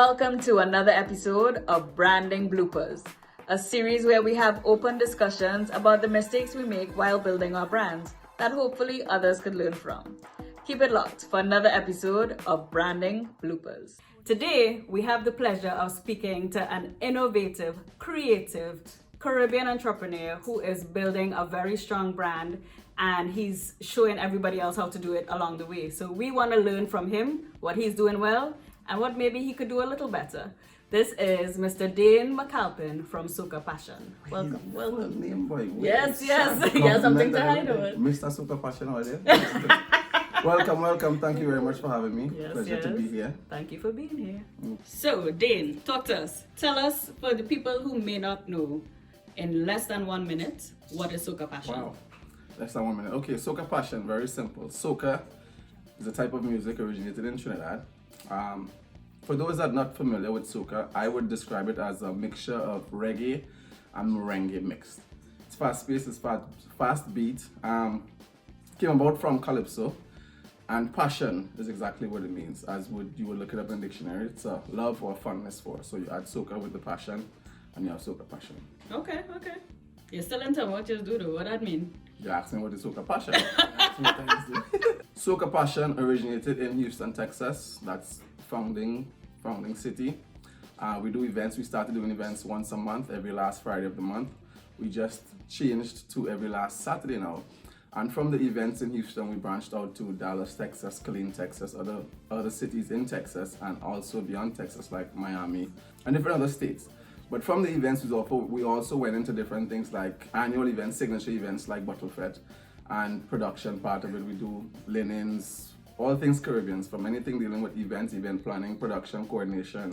Welcome to another episode of Branding Bloopers, a series where we have open discussions about the mistakes we make while building our brands that hopefully others could learn from. Keep it locked for another episode of Branding Bloopers. Today, we have the pleasure of speaking to an innovative, creative Caribbean entrepreneur who is building a very strong brand, and he's showing everybody else how to do it along the way. So we want to learn from him what he's doing well and what maybe he could do a little better. This is Mr. Dane McAlpin from Soca Passion. Welcome. Name boy. Yes. He has something to hide on it. Mr. Soca Passion over there. Welcome. Thank you very much for having me. Pleasure to be here. Thank you for being here. So, Dane, talk to us. Tell us, for the people who may not know, in less than 1 minute, what is Soca Passion? Wow. Less than 1 minute. Okay, Soca Passion, very simple. Soca is a type of music originated in Trinidad. For those that are not familiar with soca, I would describe it as a mixture of reggae and merengue mixed. It's fast-paced, it's fast beat. Came about from calypso, and passion is exactly what it means. As you would look it up in the dictionary, it's a love or fondness for. So you add soca with the passion, and you have Soca Passion. Okay. You're still in terms what you do though. What that mean? You're asking what is Soca Passion. Soca Passion originated in Houston, Texas. That's founding city. We do events. We started doing events once a month, every last Friday of the month. We just changed to every last Saturday now. And from the events in Houston, we branched out to Dallas, Texas, Killeen, Texas, other cities in Texas, and also beyond Texas, like Miami and different other states. But from the events, we also went into different things like annual events, signature events like Bottle Fete, and production part of it. We do linens, all things Caribbean, from anything dealing with events, event planning, production, coordination,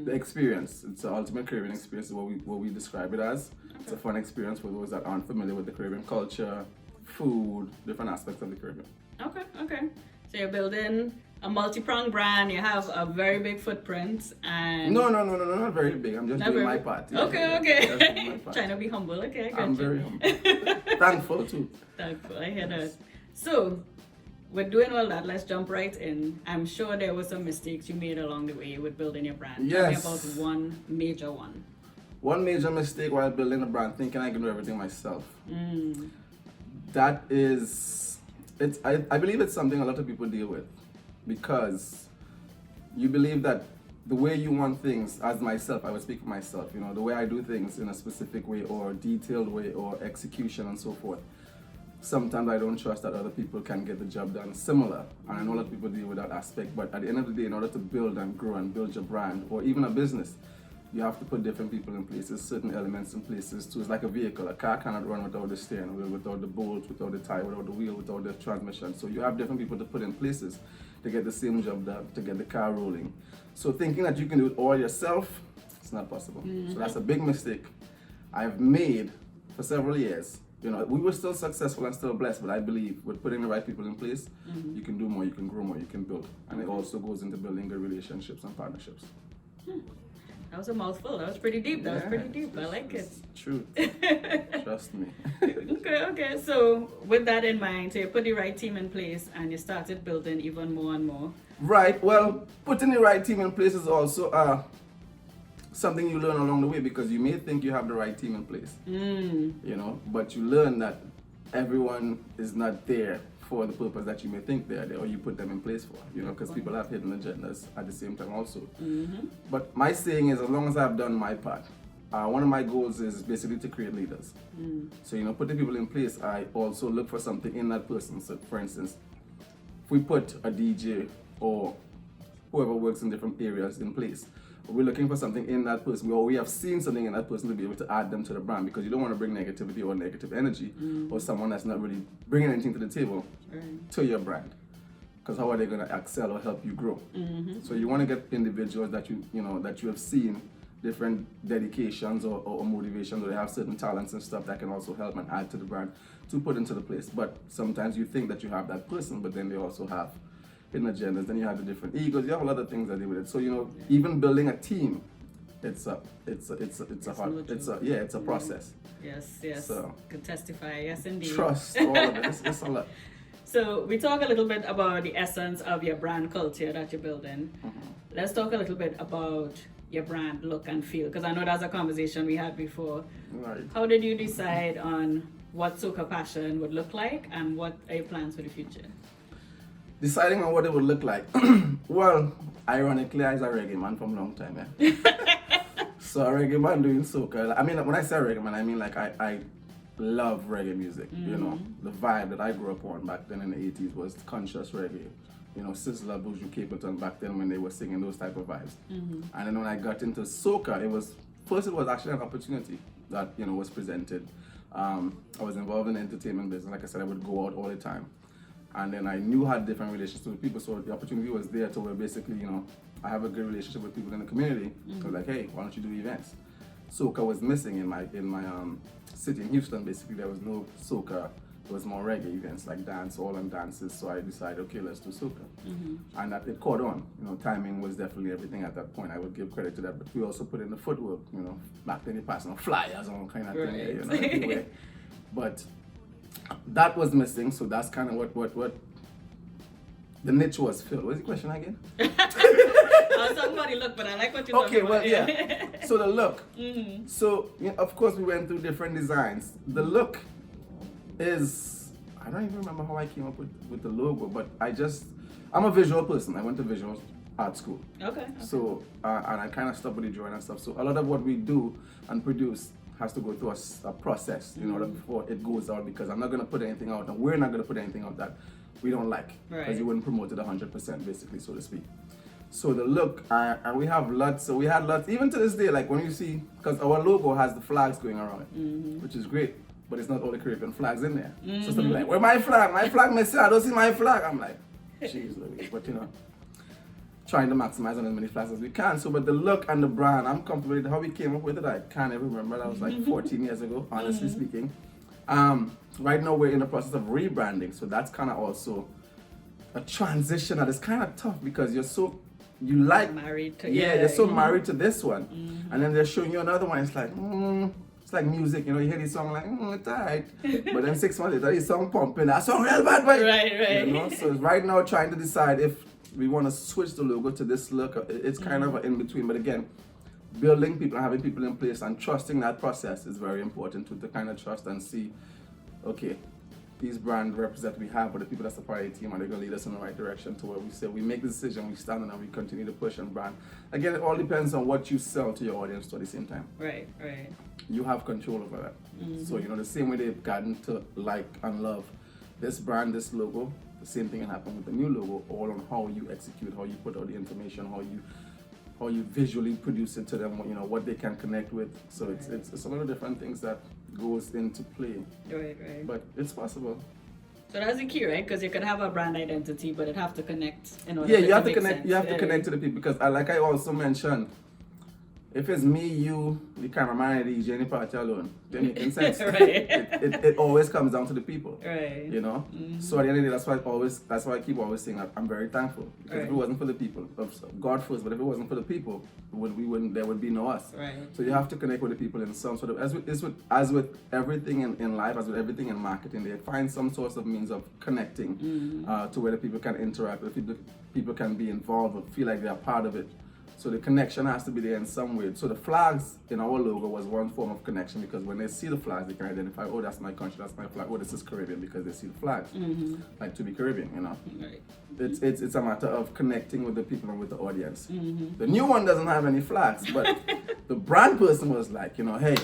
the experience. It's the ultimate Caribbean experience is what we describe it as. Okay. It's a fun experience for those that aren't familiar with the Caribbean culture, food, different aspects of the Caribbean. Okay. So you're building a multi-pronged brand, you have a very big footprint, and... No, not very big. I'm just doing my part. Yeah, Okay. Trying to be humble, okay, I'm very humble. Thankful too. Thankful, I hear that. So, with doing all that, let's jump right in. I'm sure there were some mistakes you made along the way with building your brand. Yes. Tell me about one major one. One major mistake while building a brand, thinking I can do everything myself. That is, I believe it's something a lot of people deal with, because you believe that the way you want things, as myself, I would speak for myself, the way I do things in a specific way or detailed way or execution and so forth. Sometimes I don't trust that other people can get the job done similar. And I know a lot of people deal with that aspect, but at the end of the day, in order to build and grow and build your brand or even a business, you have to put different people in places, certain elements in places too. It's like a vehicle. A car cannot run without the steering wheel, without the bolts, without the tire, without the wheel, without the transmission. So you have different people to put in places to get the same job done, to get the car rolling. So thinking that you can do it all yourself, it's not possible. So that's a big mistake I've made for several years. We were still successful and still blessed, but I believe with putting the right people in place, you can do more, you can grow more, you can build. And it also goes into building good relationships and partnerships. That was a mouthful. That was pretty deep. I like it. True. Trust me. Okay. So with that in mind, so you put the right team in place and you started building even more and more. Right. Well, putting the right team in place is also something you learn along the way, because you may think you have the right team in place, but you learn that everyone is not there for the purpose that you may think they're there, or you put them in place for, because people have hidden agendas at the same time also. But my saying is, as long as I've done my part, one of my goals is basically to create leaders. So, put the people in place, I also look for something in that person. So, for instance, if we put a DJ or whoever works in different areas in place, we're looking for something in that person, or we have seen something in that person to be able to add them to the brand, because you don't want to bring negativity or negative energy or someone that's not really bringing anything to the table to your brand, because how are they going to excel or help you grow? So you want to get individuals that that you have seen different dedications or motivations, or they have certain talents and stuff that can also help and add to the brand to put into the place. But sometimes you think that you have that person, but then they also have hidden agendas, then you have the different egos, you have a lot of things that deal with it. So even building a team, it's a process. Yes. So, could testify. Yes, indeed. Trust all of it. It's a lot. So we talk a little bit about the essence of your brand culture that you're building. Let's talk a little bit about your brand look and feel, because I know that's a conversation we had before. Right. How did you decide on what Soca Passion would look like, and what are your plans for the future? Deciding on what it would look like. Well, ironically, I was a reggae man from a long time, yeah. So a reggae man doing soca. I mean, when I say reggae man, I mean like I love reggae music. You know, the vibe that I grew up on back then in the 80s was conscious reggae. You know, Sizzla, Buju, Capleton back then when they were singing those type of vibes. And then when I got into soca, it was actually an opportunity that, you know, was presented. I was involved in the entertainment business. Like I said, I would go out all the time. And then I knew I had different relationships with people, so the opportunity was there to where basically, you know, I have a good relationship with people in the community. So like, hey, why don't you do events? Soca was missing in my city in Houston. Basically, there was no soca. It was more reggae events like dance, all and dances. So I decided, okay, let's do soca. And that it caught on. You know, timing was definitely everything at that point. I would give credit to that, but we also put in the footwork. You know, back then you passed on flyers and all kind of thing. You know, anyway. But that was missing. So that's kind of what the niche was filled. What's the question again? I was talking about the look, but I like what you're talking about. Okay, well, yeah. So the look. So, you know, of course, we went through different designs. The look is, I don't even remember how I came up with the logo, but I'm a visual person. I went to visual art school. Okay. So, and I kind of stuck with the drawing and stuff. So a lot of what we do and produce has to go through a process, you know, before it goes out, because I'm not going to put anything out, and we're not going to put anything out that we don't like, because you wouldn't promote it 100%, basically, so to speak. So the look, and we have lots, so we had lots, even to this day, like when you see, because our logo has the flags going around it, which is great, but it's not all the Caribbean flags in there. So some people are like, where's my flag? My flag missing, I don't see my flag. I'm like, jeez Louise, but you know, trying to maximize on as many flags as we can. So, but the look and the brand, I'm comfortable with how we came up with it. I can't even remember, that was like 14 years ago, honestly speaking. Right now we're in the process of rebranding, so that's kind of also a transition that is kind of tough, because you're so married to you're so married to this one, and then they're showing you another one. It's like it's like music, you know. You hear this song like it's alright, but then 6 months later, this song pumping, that song real bad, boy. Right. You know, so right now trying to decide if we want to switch the logo to this look. It's kind of an in between, but again, building people and having people in place and trusting that process is very important to kind of trust and see, okay, these brand reps that we have, but the people that's a part of the team, are they going to lead us in the right direction to where we say we make the decision, we stand on, and we continue to push and brand. Again, it all depends on what you sell to your audience at the same time. Right. You have control over that. So, you know, the same way they've gotten to like and love this brand, this logo, the same thing can happen with the new logo, all on how you execute, how you put out the information, how you visually produce it to them, you know, what they can connect with. So it's a lot of different things that goes into play. Right. But it's possible. So that's the key, right? Because you can have a brand identity, but it have to connect in order. Yeah, you have to make connect. sense. You have to connect to the people, because, like I also mentioned, if it's me, you, the cameraman, the DJ, and the party alone, they're making sense. Right. It always comes down to the people. Right. You know. So at the end of the day, that's why I keep always saying that I'm very thankful, because if it wasn't for the people, God first, but if it wasn't for the people, there would be no us. Right. So you have to connect with the people in some sort of, as with everything in life, as with everything in marketing, they find some sort of means of connecting to where the people can interact, where people can be involved or feel like they are part of it. So the connection has to be there in some way. So the flags in our logo was one form of connection, because when they see the flags, they can identify, oh, that's my country, that's my flag, oh, this is Caribbean, because they see the flags. Like to be Caribbean, you know. Right. It's a matter of connecting with the people and with the audience. The new one doesn't have any flags, but the brand person was like, you know, hey,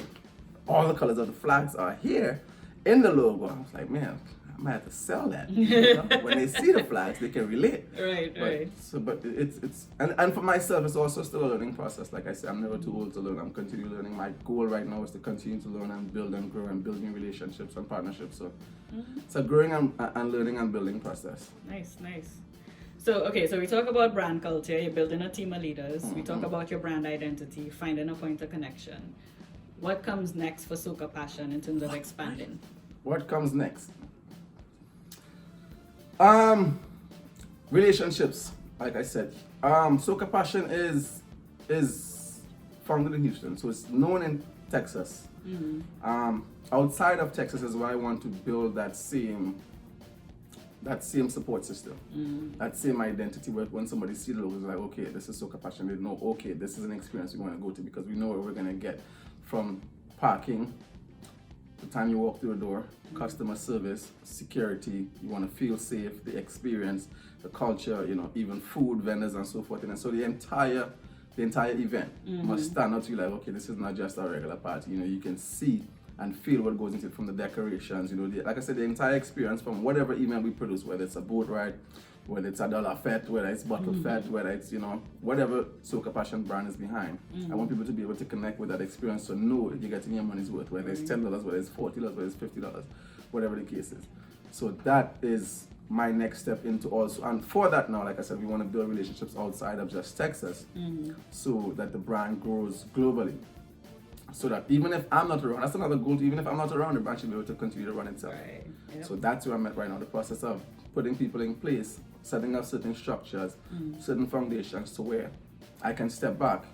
all the colors of the flags are here in the logo. I was like, man, I might have to sell that. You know? When they see the flags, they can relate. Right. But it's and for myself, it's also still a learning process. Like I said, I'm never too old to learn. I'm continuing learning. My goal right now is to continue to learn and build and grow and build new relationships and partnerships. So it's a growing and learning and building process. Nice. So we talk about brand culture. You're building a team of leaders. We talk about your brand identity, finding a point of connection. What comes next for Soca Passion in terms of expanding? What comes next? Relationships, like I said. Soca Passion is founded in Houston, so it's known in Texas. Outside of Texas is where I want to build that same that same support system, that same identity where when somebody sees the logo, it's like, okay, this is Soca Passion. They know, okay, this is an experience we want to go to because we know what we're going to get from parking, the time you walk through the door, customer service, security, you want to feel safe, the experience, the culture, you know, even food, vendors and so forth. And so the entire event must stand out to you like, okay, this is not just a regular party. You know, you can see and feel what goes into it from the decorations, you know, like I said, the entire experience from whatever event we produce, whether it's a boat ride, whether it's a dollar fete, whether it's bottle fete, whether it's, you know, whatever Soca Passion brand is behind. I want people to be able to connect with that experience to know you're getting your money's worth, whether it's $10, whether it's $40, whether it's $50, whatever the case is. So that is my next step into also, and for that now, like I said, we want to build relationships outside of just Texas so that the brand grows globally. So that even if I'm not around, that's another goal, even if I'm not around, the brand should be able to continue to run itself. Right. Yep. So that's where I'm at right now, the process of putting people in place, setting up certain structures, certain foundations to where I can step back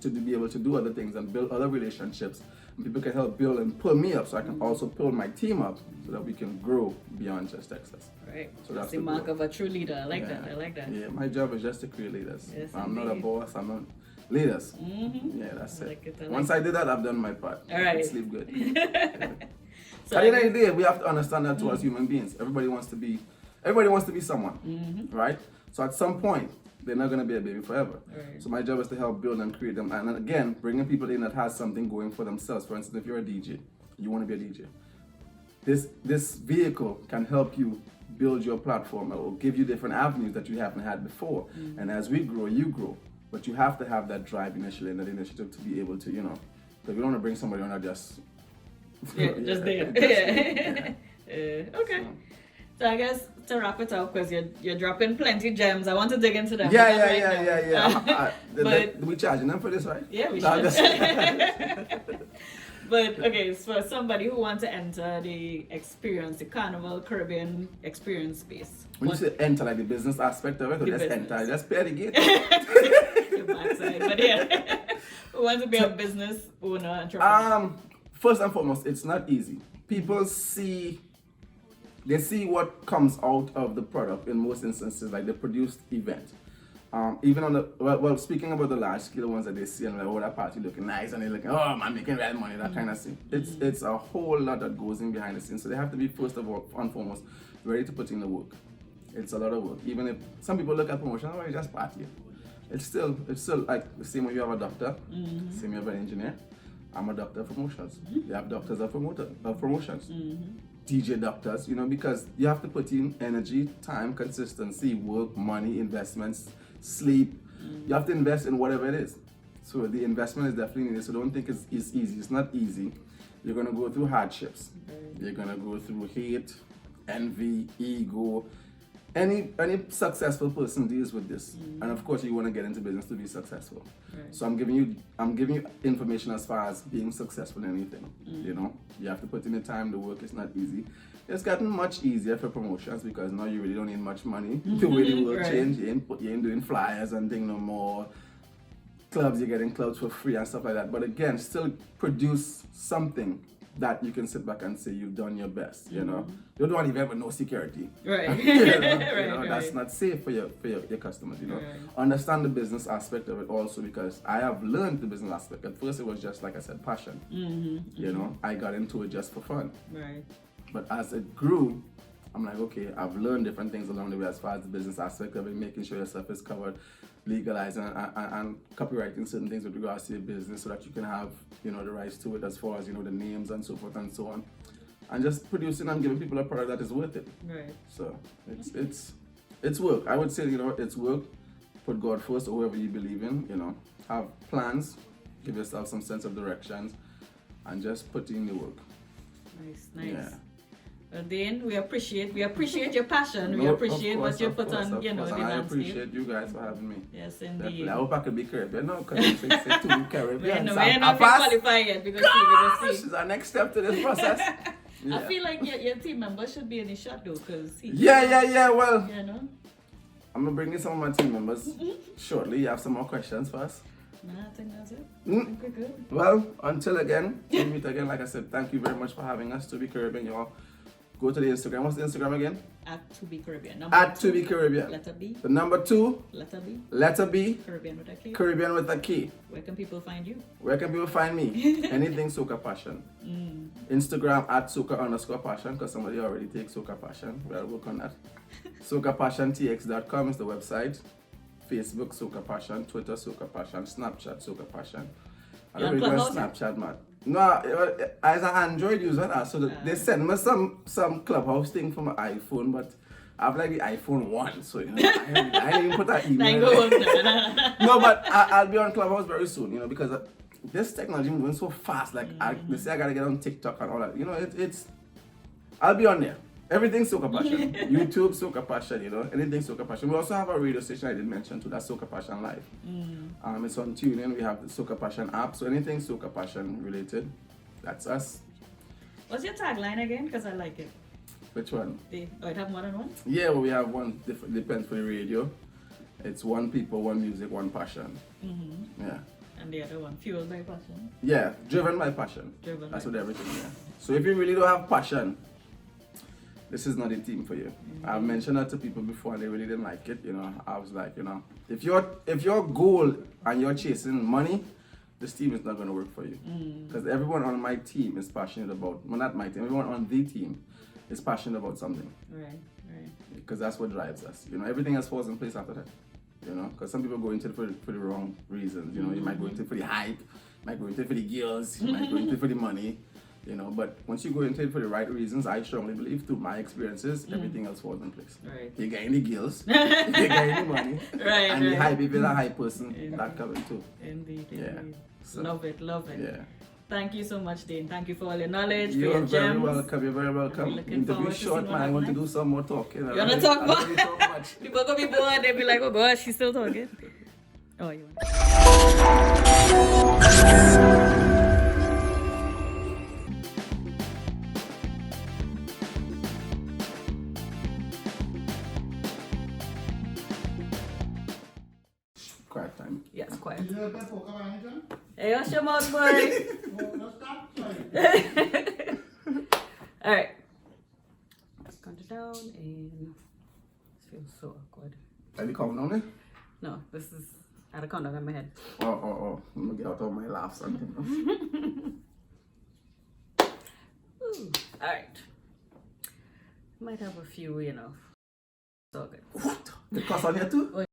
to be able to do other things and build other relationships. And people can help build and pull me up so I can also pull my team up so that we can grow beyond just Texas. Right. So that's the mark of a true leader. I like that. I like that. Yeah, my job is just to create leaders. Yes, I'm not a indeed. boss, I'm not leaders. Yeah, that's I it. like it, I like Once I did that, I've done my part. All right. I sleep good. So At the end of the day, we have to understand that too as human beings. Everybody wants to be someone, right? So at some point, they're not going to be a baby forever. Right. So my job is to help build and create them. And again, bringing people in that has something going for themselves. For instance, if you're a DJ, you want to be a DJ. This vehicle can help you build your platform or give you different avenues that you haven't had before. And as we grow, you grow. But you have to have that drive initially and that initiative to be able to, you know, because we don't want to bring somebody on that just... just there. Okay. So I guess to wrap it up, because you're dropping plenty gems, I want to dig into them. Yeah. But we charging them for this, right? yeah, we No, should. But okay, so for somebody who wants to enter the Carnival Caribbean experience space. When you say enter, like the business aspect of it, or The just business. enter, just pay the gate. Your backside, but yeah. Who wants to be a business owner, entrepreneur? First and foremost, it's not easy. People see what comes out of the product in most instances, like the produced event. Even on the speaking about the large scale ones that they see and like, oh, that party looking nice and they're looking, oh, I'm making real money, that kind of thing. It's a whole lot that goes in behind the scenes. So they have to be first of all and foremost ready to put in the work. It's a lot of work. Even if some people look at promotion, oh, you just party. It's still like the same way you have a doctor, same way you have an engineer. I'm a doctor of promotions. You have doctors of promotions. DJ doctors, you know, because you have to put in energy, time, consistency, work, money, investments, sleep. You have to invest in whatever it is. So the investment is definitely needed. So don't think it's easy. It's not easy. You're going to go through hardships. You're going to go through hate, envy, ego. Any successful person deals with this. And of course you want to get into business to be successful. Right. So I'm giving you information as far as being successful in anything. You know, you have to put in the time, the work is not easy. It's gotten much easier for promotions because now you really don't need much money. The way the world changed, you ain't doing flyers and thing no more. Clubs, you're getting clubs for free and stuff like that. But again, still produce something that you can sit back and say you've done your best, you know. You don't want to have no security. Right. That's not safe for your customers, you know. Understand the business aspect of it also, because I have learned the business aspect. At first it was just, like I said, passion. You know, I got into it just for fun. Right. But as it grew, I'm like, okay, I've learned different things along the way as far as the business aspect of it, making sure your stuff is covered, legalizing and copywriting certain things with regards to your business so that you can have, you know, the rights to it as far as, you know, the names and so forth and so on. And just producing and giving people a product that is worth it. Right. So it's work. I would say, you know, it's work. Put God first or whoever you believe in, you know. Have plans, give yourself some sense of directions, and just put in the work. Nice. Yeah. Well, Dane, we appreciate your passion. We appreciate what you put on, you know, the and I landscape. appreciate you guys for having me. Yes, indeed. Definitely. I hope I could be Caribbean now, because it's too Caribbean. We're not qualified yet because This is our next step to this process. Yeah. I feel like your team members should be in the shot though, because well, you know. I'm gonna bring in some of my team members shortly. You have some more questions for us? Nah, I think that's it. I think we're good. Well, until again, we meet again. Like I said, thank you very much for having us to be Caribbean, y'all. go to the Instagram. What's the Instagram again? At To Be Caribbean. At To Be Caribbean. Letter B. The number 2. Letter B. Letter B. Caribbean with a K. Caribbean with a K. Where can people find you? Where can people find me? Anything Soca Passion. Instagram at Soca_Passion, because somebody already takes Soca Passion. We'll work on that. SocaPassionTX.com is the website. Facebook Soca Passion, Twitter Soca Passion, Snapchat Soca Passion. I don't really know Snapchat, man. No, as an Android user, so they send me some Clubhouse thing from my iPhone, but I have like the iPhone 1, so you know, I didn't even put that email. No, but I'll be on Clubhouse very soon, you know, because this technology moving so fast. Like they say I gotta get on TikTok and all that. You know, it's I'll be on there. Everything Soca Passion. YouTube Soca Passion, you know, anything Soca Passion. We also have a radio station I didn't mention too, that's Soca Passion Live. It's on TuneIn. We have the Soca Passion app, so anything Soca Passion related, that's us. What's your tagline again? Because I like it. Which one? It have more than one? Yeah, well, we have one, depends for the radio. It's one people, one music, one passion. Yeah. And the other one, fueled by passion. Yeah, driven by passion. That's what everything, yeah. So if you really don't have passion, this is not a team for you. I've mentioned that to people before and they really didn't like it. You know, I was like, you know, if your goal and you're chasing money, this team is not going to work for you. Because everyone on my team is passionate about, well, not my team, everyone on the team is passionate about something. Right. Because that's what drives us. You know, everything else falls in place after that. You know, because some people go into it for the wrong reasons. You know, you might go into it for the hype, you might go into it for the girls, you might go into it for the money. You know, but once you go into it for the right reasons, I strongly believe through my experiences, everything else falls in place. Right. You're getting the girls, you're getting the money, and the hype, if you're a high person, that coming too. Indeed. Yeah. So, love it. Yeah. Thank you so much, Dane. Thank you for all your knowledge, You're for your very gems. welcome. You're very welcome. Interview short, man. I want to do some more talking. You want to talk more? Really talk much. People gonna be bored. They'll be like, oh gosh, she's still talking. Oh, you want? Quiet time. Yes, quiet. Hey, what's your mouth, boy? All right. Let's count it down and this feels so awkward. Are you coming on it? No, this is I had a countdown in my head. Oh. Let me get out of my laughs. All right. Might have a few, you know. It's all good. What? The cuss on here too? Oh,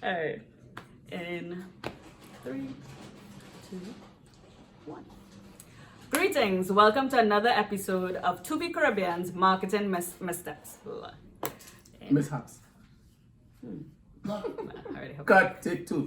all right. In 3, 2, 1. Greetings. Welcome to another episode of To Be Caribbean's Marketing Missteps. Mishaps. I already have Cut, take 2.